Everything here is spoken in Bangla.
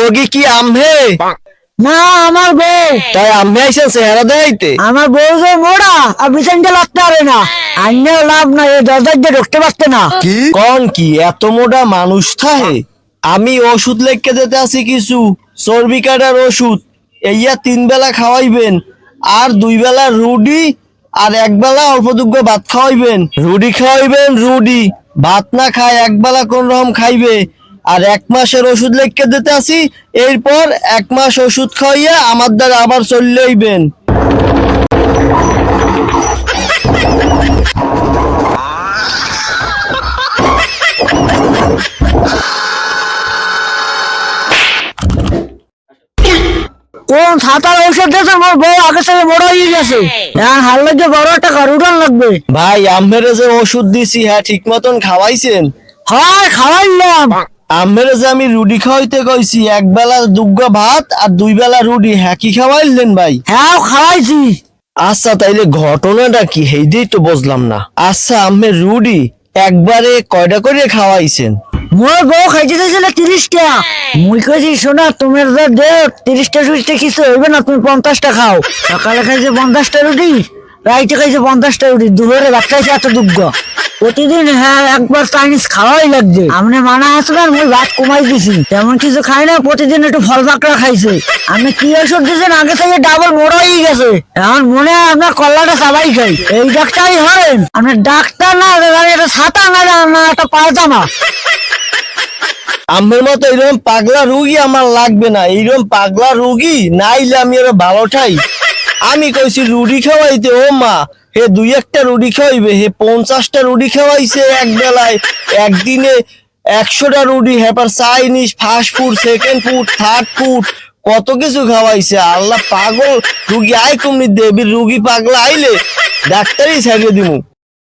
রোগী কি আমহে? না আমার বউ। তাই আমহে আইছেন চেহারা দেখাইতে? আমার বউ যে মোড়া আর বিছানটা লাগতে পারে না। আইনেও লাভ না, এই দরজার দিয়ে ঢুকতে পারতে না। কোন কি এত মোটা মানুষ থাহে? আমি ওষুধ লেখকে দিতে আছি কিছু চর্বি কাটার ওষুধ, এইয়া 3 বেলা খাওয়াইবেন, আর 2 বেলা রুডি, আর 1 বেলা অল্প দুগ্গ ভাত খাওয়াইবেন। রুডি খাওয়াইবেন, রুডি ভাত না খায় 1 বেলা কোন রকম খাইবে। আর 1 মাসের ওষুধ লেখকে দিতে আছি, এরপর 1 মাস ওষুধ খাওয়াইয়া আমার দ্বারা আবার চলে আইবেন। কোন ছাতার ঔষধ দিয়েছে? আমার বউ আগে থেকে মোড়া হয়ে গেছে। এখন হার লাগবে, বড় একটা ঘর উঠান লাগবে। ভাই আম্মেরে যে ওষুধ দিছি, হ্যাঁ ঠিক মতন খাওয়াইছেন? হয় খাওয়াইলাম। আম্মেরে যে আমি রুডি খাওয়াইতে কইছি, 1 বেলা দুগ্গ ভাত আর 2 বেলা রুডি, হ্যাঁ কি খাওয়াইলেন ভাই? হ্যাঁ খাওয়াইছি। আচ্ছা তাইলে ঘটনাটা কি হেইদেই তো বুঝলাম না। আচ্ছা আম্মের রুডি একবারে কয়টা করে খাওয়াইছেন? মোর বউ খাইতে চাইছিল 30টা। মুই কইছি শোনা, তোমার যে দে 30টা সুইচটা কিছু হইবে না, তুমি 50টা খাও। সকালে খাইছে 50টা রুটি, রাইতে খাইছে 50টা রুটি, দুপুরে ভাত খাইছে এত দুগ্গ। প্রতিদিন হ্যাঁ একবার চাইনিজ খাওয়াই লাগবে। আপনি মানা আসবে, আর মুই ভাত কমাই দিছি, তেমন কিছু খাই না। প্রতিদিন একটু ফল পাকড়া খাইছে। আপনি কি ওষুধ দিয়েছেন? আগে থেকে ডাবল মোড়া হয়ে গেছে। এখন মনে হয় আপনার কল্লাটা সবাই খাই। এই ডাক্তারই হরেন আপনি? ডাক্তার না, এটা ছাতা না একটা পায়জামা। আম্মের মতো এরকম পাগলা রুগী আমার লাগবে না। এইরকম পাগলা রুগী নাইলে আমি ওরা ভালো ঠাই। আমি কইছি রুডি খাওয়াইতে, ও মা হে 2-1টা রুডি খাওয়াইবে, হে 50টা রুডি খাওয়াইছে এক বেলায়। একদিনে 100টা রুডি, হেপার Chinese, fast food, second food, third food, কত কিছু খাওয়াইছে। আল্লাহ, পাগল রুগী আয় কমনি দেবী। রুগী পাগলা আইলে ডাক্তারই ছাড়িয়ে দিমু।